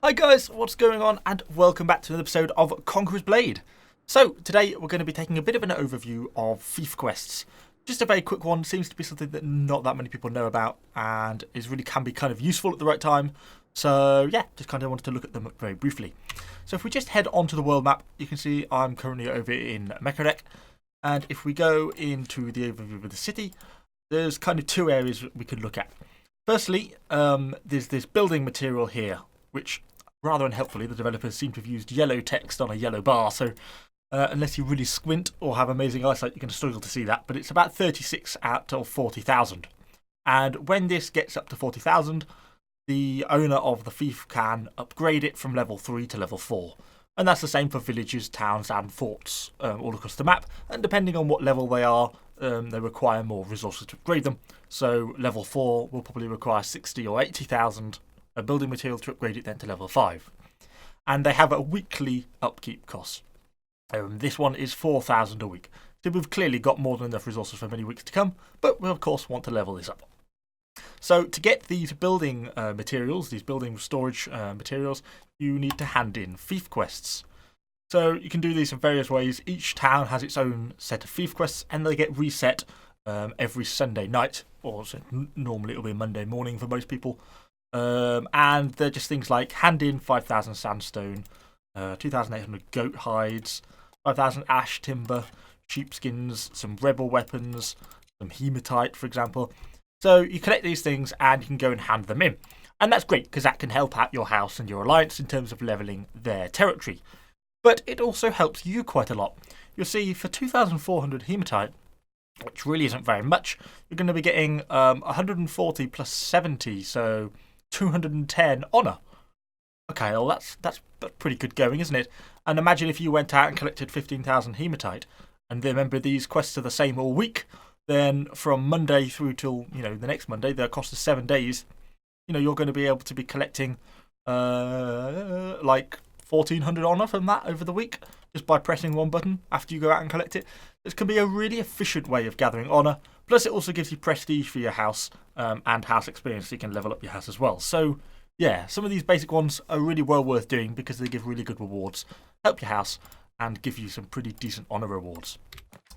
Hi guys, what's going on? And welcome back to another episode of Conqueror's Blade. So, today we're going to be taking a bit of an overview of Fief quests. Just a very quick one, seems to be something that not that many people know about and is really can be kind of useful at the right time. So yeah, just kind of wanted to look at them very briefly. So if we just head onto the world map, you can see I'm currently over in Mechanic. And if we go into the overview of the city, there's kind of two areas we could look at. Firstly, there's this building material here, which rather unhelpfully, the developers seem to have used yellow text on a yellow bar, so unless you really squint or have amazing eyesight, you're going to struggle to see that. But it's about 36 out of 40,000. And when this gets up to 40,000, the owner of the fief can upgrade it from level 3 to level 4. And that's the same for villages, towns, and forts all across the map. And depending on what level they are, they require more resources to upgrade them. So level 4 will probably require 60 or 80,000 a building material to upgrade it then to level 5. And they have a weekly upkeep cost. This one is 4,000 a week. So we've clearly got more than enough resources for many weeks to come, but we of course want to level this up. So to get these building materials, these building storage materials, you need to hand in fief quests. So you can do these in various ways. Each town has its own set of fief quests and they get reset every Sunday night, or normally it'll be Monday morning for most people. And they're just things like hand in 5,000 sandstone, 2,800 goat hides, 5,000 ash timber, sheepskins, some rebel weapons, some hematite, for example. So you collect these things and you can go and hand them in. And that's great because that can help out your house and your alliance in terms of levelling their territory. But it also helps you quite a lot. You'll see for 2,400 hematite, which really isn't very much, you're going to be getting 140 plus 70, so 210 honour. Okay, well that's pretty good going, isn't it? And imagine if you went out and collected 15,000 hematite, and remember these quests are the same all week, then from Monday through till, the next Monday, the cost of 7 days, you're going to be able to be collecting like 1,400 honour from that over the week, just by pressing one button after you go out and collect it. This can be a really efficient way of gathering honour. Plus, it also gives you prestige for your house and house experience, so you can level up your house as well. So, yeah, some of these basic ones are really well worth doing because they give really good rewards, help your house, and give you some pretty decent honour rewards.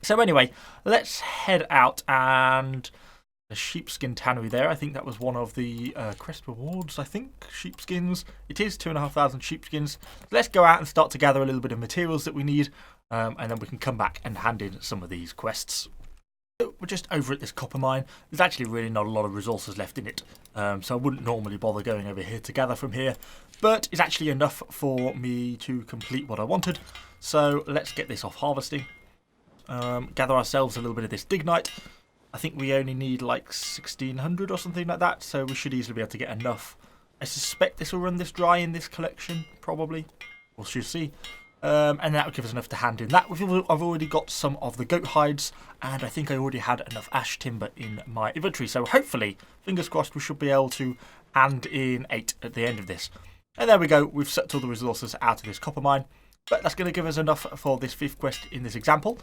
So anyway, let's head out and the sheepskin tannery there. I think that was one of the quest rewards, I think. Sheepskins. It is 2,500 sheepskins. So let's go out and start to gather a little bit of materials that we need, and then we can come back and hand in some of these quests. We're just over at this copper mine. There's actually really not a lot of resources left in it, so I wouldn't normally bother going over here to gather from here, but it's actually enough for me to complete what I wanted. So let's get this off harvesting. Gather ourselves a little bit of this dignite. I think we only need like 1,600 or something like that, so we should easily be able to get enough. I suspect this will run this dry in this collection, probably. We'll see. And that will give us enough to hand in that. I've already got some of the goat hides, and I think I already had enough ash timber in my inventory. So hopefully, fingers crossed, we should be able to hand in 8 at the end of this. And there we go. We've sucked all the resources out of this copper mine. But that's going to give us enough for this fifth quest in this example.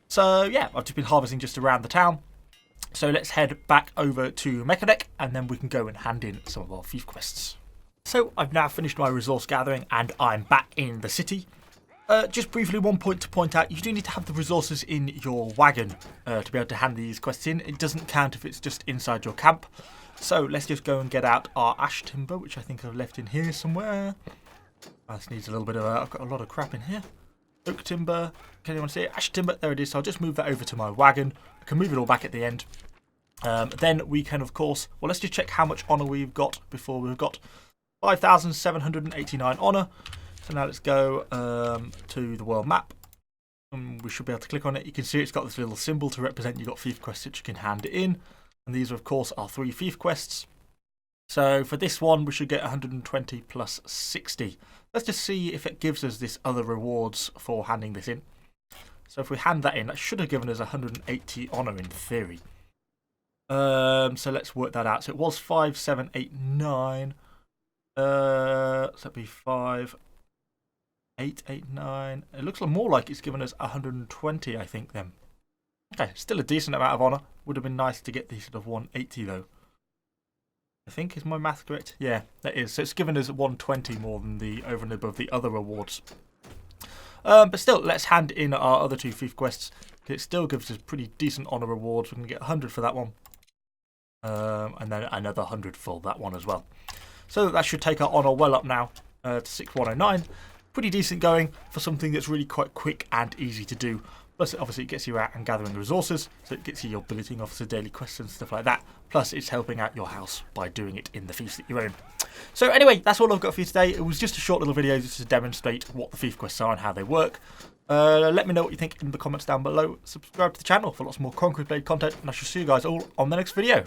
So yeah, I've just been harvesting just around the town. So let's head back over to Mechanic, and then we can go and hand in some of our fief quests. So I've now finished my resource gathering, and I'm back in the city. Just briefly, one point to point out, you do need to have the resources in your wagon to be able to hand these quests in. It doesn't count if it's just inside your camp. So let's just go and get out our ash timber, which I think I've left in here somewhere. This needs a little bit of I've got a lot of crap in here. Oak timber, can anyone see it? Ash timber, there it is. So I'll just move that over to my wagon. I can move it all back at the end. Then we can, of course, well, let's just check how much honour we've got before we've got 5,789 honour. So now let's go to the world map. We should be able to click on it. You can see it's got this little symbol to represent you've got fief quests which you can hand it in. And these, of course, are 3 fief quests. So for this one, we should get 120 plus 60. Let's just see if it gives us this other rewards for handing this in. So if we hand that in, that should have given us 180 honour in theory. So let's work that out. So it was 5,789. So that'd be 5,889. It looks more like it's given us 120, I think, then. Okay, still a decent amount of honour. Would have been nice to get these sort of 180 though. I think is my math correct? Yeah, that is. So it's given us 120 more than the over and above the other rewards. But still, let's hand in our other 2 Fief quests. It still gives us pretty decent honour rewards. We're going to get 100 for that one. And then another 100 for that one as well. So that should take our honour well up now to 6109. Pretty decent going for something that's really quite quick and easy to do. Plus, obviously, it gets you out and gathering resources, so it gets you your billeting officer daily quests and stuff like that. Plus, it's helping out your house by doing it in the fiefs that you own. So anyway, that's all I've got for you today. It was just a short little video just to demonstrate what the Fief quests are and how they work. Let me know what you think in the comments down below. Subscribe to the channel for lots more Conqueror Blade content, and I shall see you guys all on the next video.